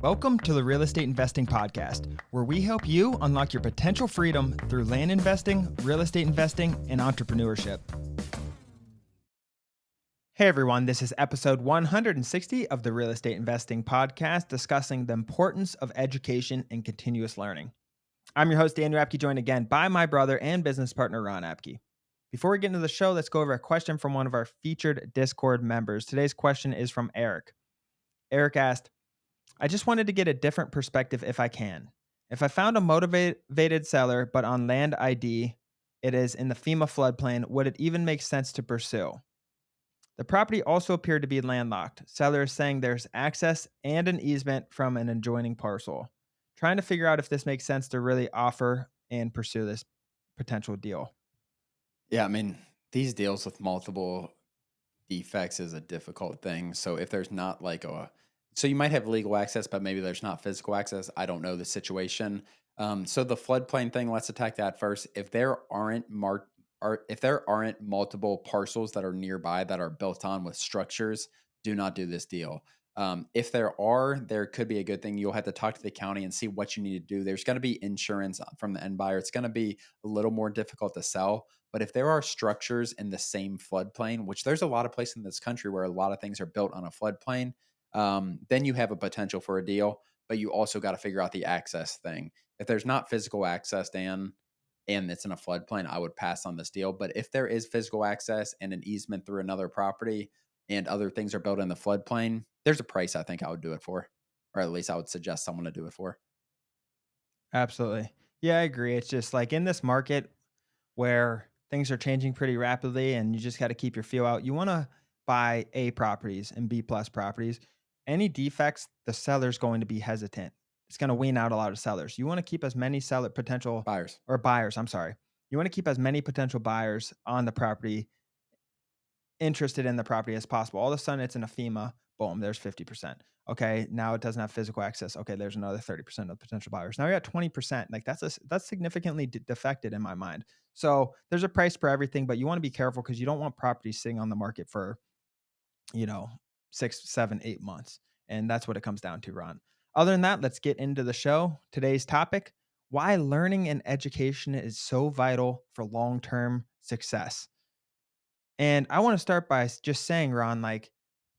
Welcome to the Real Estate Investing Podcast, where we help you unlock your potential freedom through land investing, real estate investing, and entrepreneurship. Hey everyone, this is episode 160 of the Real Estate Investing Podcast, discussing the importance of education and continuous learning. I'm your host, Daniel Apke, joined again by my brother and business partner, Ron Apke. Before we get into the show, let's go over a question from one of our featured Discord members. Today's question is from Eric. Eric asked, I just wanted to get a different perspective if I can. If I found a motivated seller, but on land ID, it is in the FEMA floodplain, would it even make sense to pursue? The property also appeared to be landlocked. Seller is saying there's access and an easement from an adjoining parcel. Trying to figure out if this makes sense to really offer and pursue this potential deal. Yeah, I mean, these deals with multiple defects is a difficult thing. So if there's not so you might have legal access, but maybe there's not physical access. I don't know the situation. So the floodplain thing, let's attack that first. If there aren't if there aren't multiple parcels that are nearby that are built on with structures, do not do this deal. If there are, there could be a good thing. You'll have to talk to the county and see what you need to do. There's going to be insurance from the end buyer. It's going to be a little more difficult to sell. But if there are structures in the same floodplain, which there's a lot of places in this country where a lot of things are built on a floodplain, then you have a potential for a deal. But you also got to figure out the access thing. If there's not physical access, Dan, and it's in a floodplain, I would pass on this deal. But if there is physical access and an easement through another property and other things are built in the floodplain, there's a price I think I would do it for, or at least I would suggest someone to do it for. Absolutely. Yeah, I agree. It's just like in this market where things are changing pretty rapidly and you just got to keep your feel out. You want to buy A properties and B plus properties. Any defects, the seller's going to be hesitant. It's going to wean out a lot of sellers. You want to keep as many seller potential Buyers. or buyers, I'm sorry. You want to keep as many potential buyers on the property interested in the property as possible. All of a sudden it's in a FEMA, boom, there's 50%. Okay, now it doesn't have physical access. Okay, there's another 30% of potential buyers. Now you're at 20%. Like that's significantly defected in my mind. So there's a price for everything, but you want to be careful because you don't want properties sitting on the market for, you know, 6, 7, 8 months. And that's what it comes down to, Ron. Other than that, let's get into the show. Today's topic: why learning and education is so vital for long-term success. And I want to start by just saying, Ron, like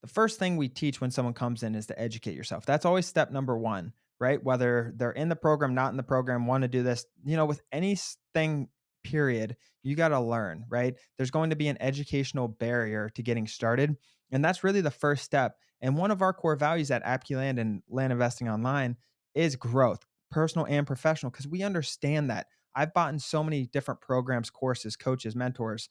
the first thing we teach when someone comes in is to educate yourself. That's always step number one, right? Whether they're in the program, not in the program, want to do this, with anything, period, you got to learn, right? There's going to be an educational barrier to getting started. And that's really the first step. And one of our core values at Apke Land and Land Investing Online is growth, personal and professional, because we understand that. I've bought in so many different programs, courses, coaches, mentors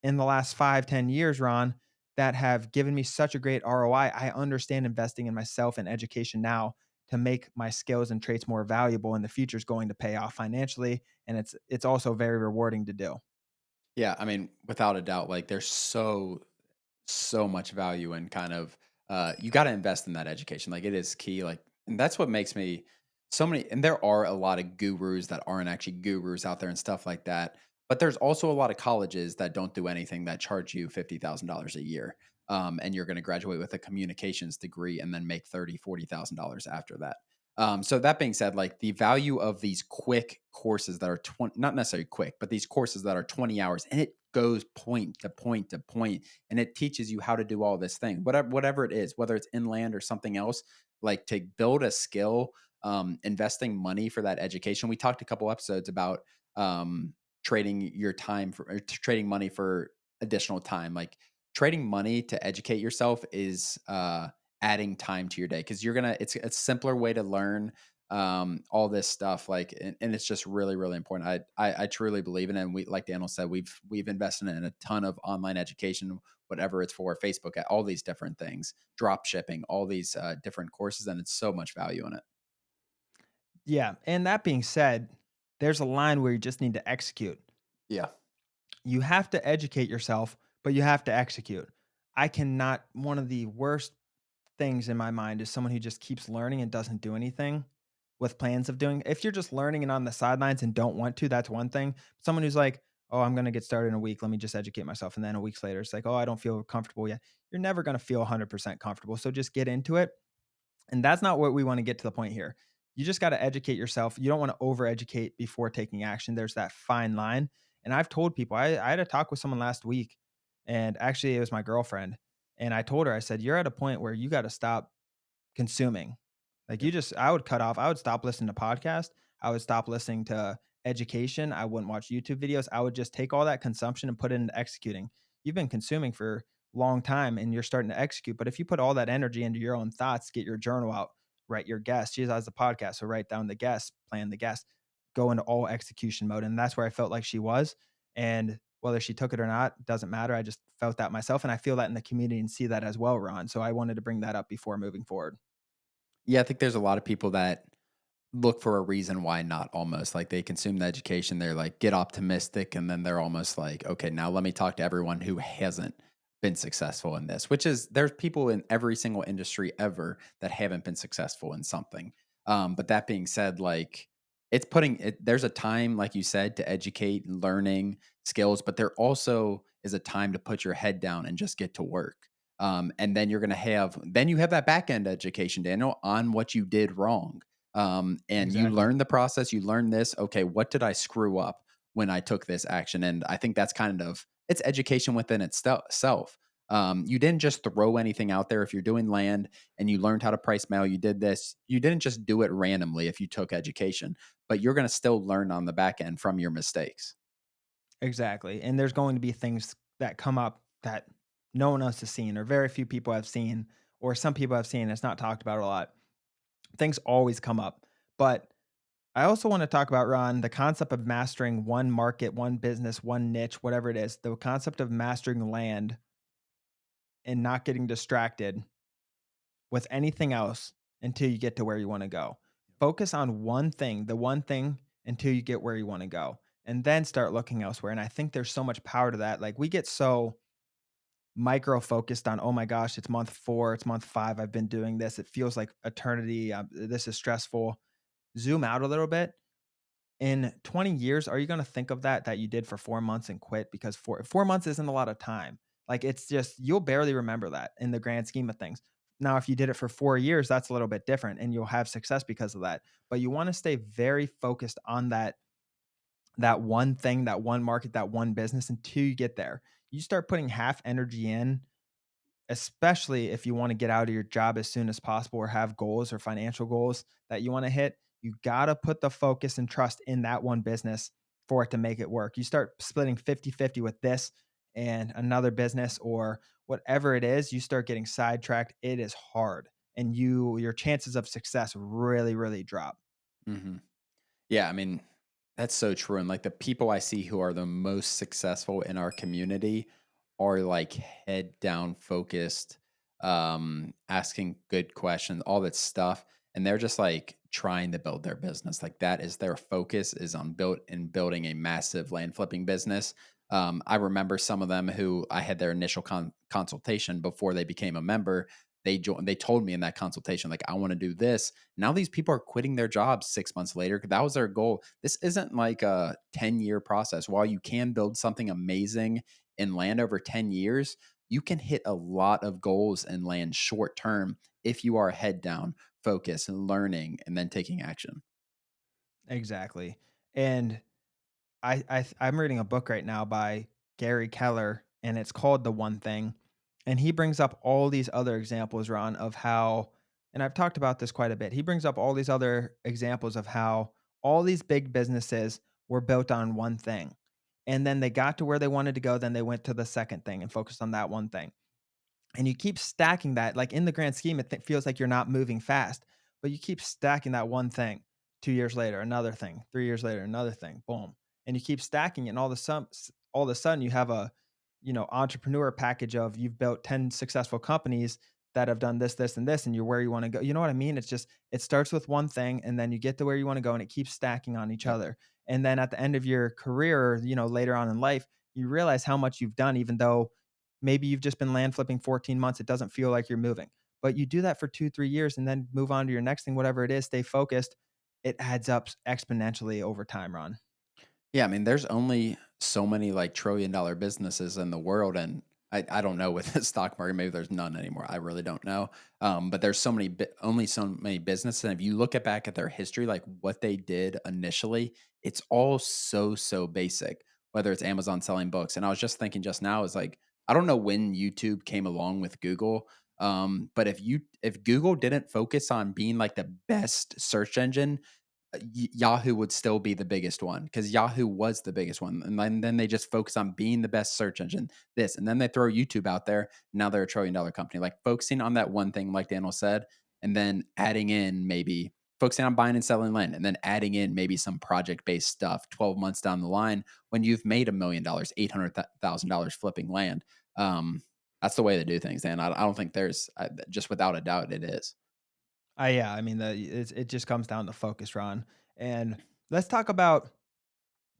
in the last 5, 10 years, Ron, that have given me such a great ROI. I understand investing in myself and education now to make my skills and traits more valuable in the future is going to pay off financially. And it's also very rewarding to do. Yeah, I mean, without a doubt, like there's so much value in kind of you got to invest in that education. Like it is key. Like, and that's what makes me so many. And there are a lot of gurus that aren't actually gurus out there and stuff like that. But there's also a lot of colleges that don't do anything that charge you $50,000 a year. And you're going to graduate with a communications degree and then make $40,000 after that. So that being said, like the value of these quick courses that are not necessarily quick, but these courses that are 20 hours and it goes point to point to point and it teaches you how to do all this thing, whatever it is, whether it's inland or something else, like to build a skill, investing money for that education. We talked a couple episodes about trading your time for or trading money for additional time. Like trading money to educate yourself is adding time to your day because it's a simpler way to learn all this stuff like and it's just really really important. I truly believe in it, and we, like Daniel said, we've invested in a ton of online education, whatever it's for, Facebook, all these different things, drop shipping, all these different courses, and it's so much value in it. Yeah. And that being said, there's a line where you just need to execute. Yeah. You have to educate yourself, but you have to execute. I cannot, one of the worst things in my mind is someone who just keeps learning and doesn't do anything with plans of doing. If you're just learning and on the sidelines and don't want to, that's one thing. Someone who's like, "Oh, I'm going to get started in a week. Let me just educate myself." And then a week later, it's like, "Oh, I don't feel comfortable yet." You're never going to feel 100% comfortable. So just get into it. And that's not what we want to get to the point here. You just got to educate yourself. You don't want to over educate before taking action. There's that fine line. And I've told people, I had a talk with someone last week, and actually, it was my girlfriend. And I told her, I said, you're at a point where you got to stop consuming. Like, Yep. I would cut off, I would stop listening to podcasts, I would stop listening to education, I wouldn't watch YouTube videos, I would just take all that consumption and put it into executing. You've been consuming for a long time and you're starting to execute, but if you put all that energy into your own thoughts, get your journal out, write your guests. She has a podcast, so write down the guests, plan the guests, go into all execution mode, and that's where I felt like she was, and whether she took it or not doesn't matter. I just felt that myself, and I feel that in the community and see that as well, Ron. So I wanted to bring that up before moving forward. Yeah, I think there's a lot of people that look for a reason why not almost. Like they consume the education, they're like, get optimistic, and then they're almost like, okay, now let me talk to everyone who hasn't been successful in this, which is there's people in every single industry ever that haven't been successful in something. But that being said, like it's putting it, there's a time, like you said, to educate and learning skills, but there also is a time to put your head down and just get to work. And then you're going to have, then you have that back end education, Daniel, on what you did wrong, and you Exactly. learn the process, you learn this, okay, what did I screw up when I took this action? And I think that's kind of it's education within itself. You didn't just throw anything out there. If you're doing land and you learned how to price mail, you did this, you didn't just do it randomly if you took education, but you're going to still learn on the back end from your mistakes. Exactly. And there's going to be things that come up that no one else has seen, or very few people have seen, or some people have seen. It's not talked about a lot. Things always come up. But I also want to talk about, Ron, the concept of mastering one market, one business, one niche, whatever it is, the concept of mastering land and not getting distracted with anything else until you get to where you want to go. Focus on one thing, the one thing until you get where you want to go, and then start looking elsewhere. And I think there's so much power to that. Like, we get so micro focused on, oh my gosh, it's month 4, it's month 5, I've been doing this. It feels like eternity. This is stressful. Zoom out a little bit. In 20 years, are you gonna think of that you did for 4 months and quit? Because 4 months isn't a lot of time. Like, it's just you'll barely remember that in the grand scheme of things. Now, if you did it for 4 years, that's a little bit different, and you'll have success because of that. But you wanna stay very focused on that one thing, that one market, that one business until you get there. You start putting half energy in, especially if you want to get out of your job as soon as possible or have goals or financial goals that you want to hit, you got to put the focus and trust in that one business for it to make it work. You start splitting 50-50 with this and another business or whatever it is, you start getting sidetracked. It is hard and your chances of success really, really drop. Hmm. Yeah, I mean, that's so true. And like the people I see who are the most successful in our community are like head down focused, asking good questions, all that stuff. And they're just like trying to build their business. Like that is their focus is on building a massive land flipping business. I remember some of them who I had their initial consultation before they became a member. They told me in that consultation, like, I want to do this. Now these people are quitting their jobs 6 months later. 'Cause that was their goal. This isn't like a 10-year process. While you can build something amazing in land over 10 years, you can hit a lot of goals in land short term if you are head down, focus and learning and then taking action. Exactly. And I'm reading a book right now by Gary Keller, and it's called The One Thing, and he brings up all these other examples, Ron, of how, and I've talked about this quite a bit. He brings up all these other examples of how all these big businesses were built on one thing, and then they got to where they wanted to go. Then they went to the second thing and focused on that one thing. And you keep stacking that, like, in the grand scheme, it feels like you're not moving fast, but you keep stacking that one thing. 2 years later, another thing. 3 years later, another thing. Boom. And you keep stacking it, and all of a sudden, you have a, entrepreneur package of you've built 10 successful companies that have done this, this, and this, and you're where you wanna go. You know what I mean? It's just it starts with one thing, and then you get to where you wanna go, and it keeps stacking on each Yep. other. And then at the end of your career, later on in life, you realize how much you've done even though maybe you've just been land flipping 14 months. It doesn't feel like you're moving. But you do that for 2, 3 years and then move on to your next thing, whatever it is, stay focused. It adds up exponentially over time, Ron. Yeah, I mean, there's only so many like $1 trillion businesses in the world, and I don't know with the stock market, maybe there's none anymore. I really don't know. But there's only so many businesses. And if you look at back at their history, like what they did initially, it's all so basic. Whether it's Amazon selling books, and I was just thinking just now is like I don't know when YouTube came along with Google, but if Google didn't focus on being like the best search engine, Yahoo would still be the biggest one because Yahoo was the biggest one, and then they just focus on being the best search engine. This, and then they throw YouTube out there. Now they're $1 trillion company. Like focusing on that one thing, like Daniel said, and then adding in maybe focusing on buying and selling land, and then adding in maybe some project based stuff. 12 months down the line, when you've made $1 million, $800,000 flipping land, that's the way to do things. And I don't think there's just without a doubt it is. Yeah, I mean, it just comes down to focus, Ron. And let's talk about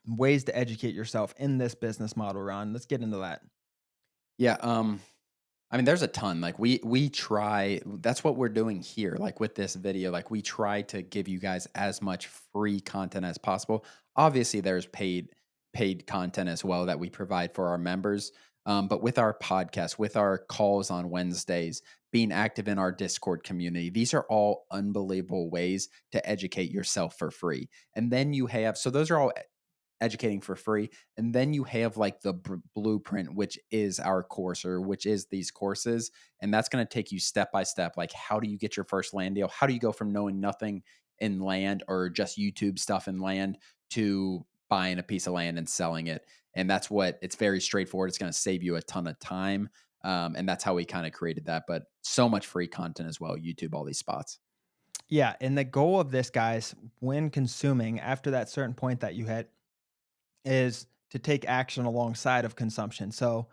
ways to educate yourself in this business model, Ron. Let's get into that. Yeah. I mean, there's a ton. Like we try. That's what we're doing here. Like with this video, like we try to give you guys as much free content as possible. Obviously, there's paid content as well that we provide for our members. But with our podcast, with our calls on Wednesdays, being active in our Discord community, these are all unbelievable ways to educate yourself for free. And then you have so those are all educating for free. And then you have like the blueprint, which is our course or which is these courses. And that's going to take you step by step. Like, how do you get your first land deal? How do you go from knowing nothing in land or just YouTube stuff in land to buying a piece of land and selling it? And that's what it's very straightforward. It's going to save you a ton of time. And that's how we kind of created that. But so much free content as well. YouTube, all these spots. Yeah, and the goal of this, guys, when consuming after that certain point that you hit, is to take action alongside of consumption. So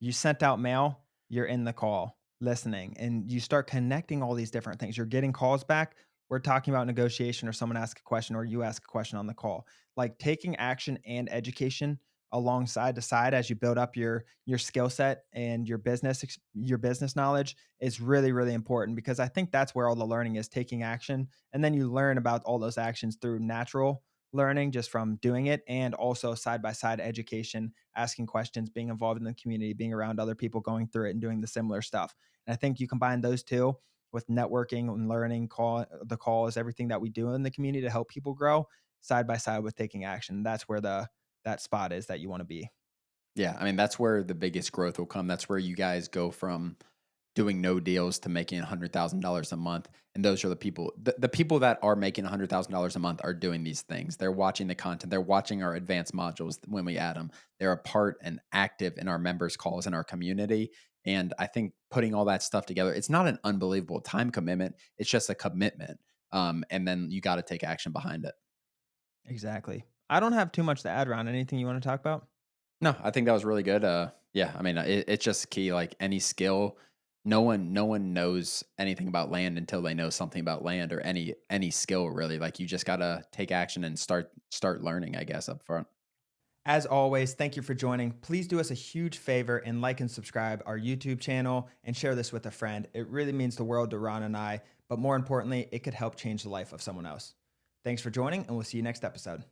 you sent out mail, you're in the call listening, and you start connecting all these different things. You're getting calls back. We're talking about negotiation, or someone asks a question, or you ask a question on the call. Like taking action and education alongside to side as you build up your skill set and your business knowledge is really important, because I think that's where all the learning is, taking action, and then you learn about all those actions through natural learning just from doing it, and also side by side education, asking questions, being involved in the community, being around other people going through it and doing the similar stuff. And I think you combine those two with networking and learning, the calls, everything that we do in the community to help people grow side by side with taking action. That's where that spot is that you want to be. Yeah. I mean, that's where the biggest growth will come. That's where you guys go from doing no deals to making $100,000 a month. And those are the people that are making $100,000 a month are doing these things. They're watching the content. They're watching our advanced modules when we add them. They're a part and active in our members calls in our community. And I think putting all that stuff together, it's not an unbelievable time commitment. It's just a commitment. And then you got to take action behind it. Exactly. I don't have too much to add, Ron. Anything you want to talk about? No, I think that was really good. Yeah, I mean, it's just key. Like any skill, no one knows anything about land until they know something about land or any skill really. Like you just gotta take action and start learning. I guess up front. As always, thank you for joining. Please do us a huge favor and like and subscribe our YouTube channel and share this with a friend. It really means the world to Ron and I, but more importantly, it could help change the life of someone else. Thanks for joining, and we'll see you next episode.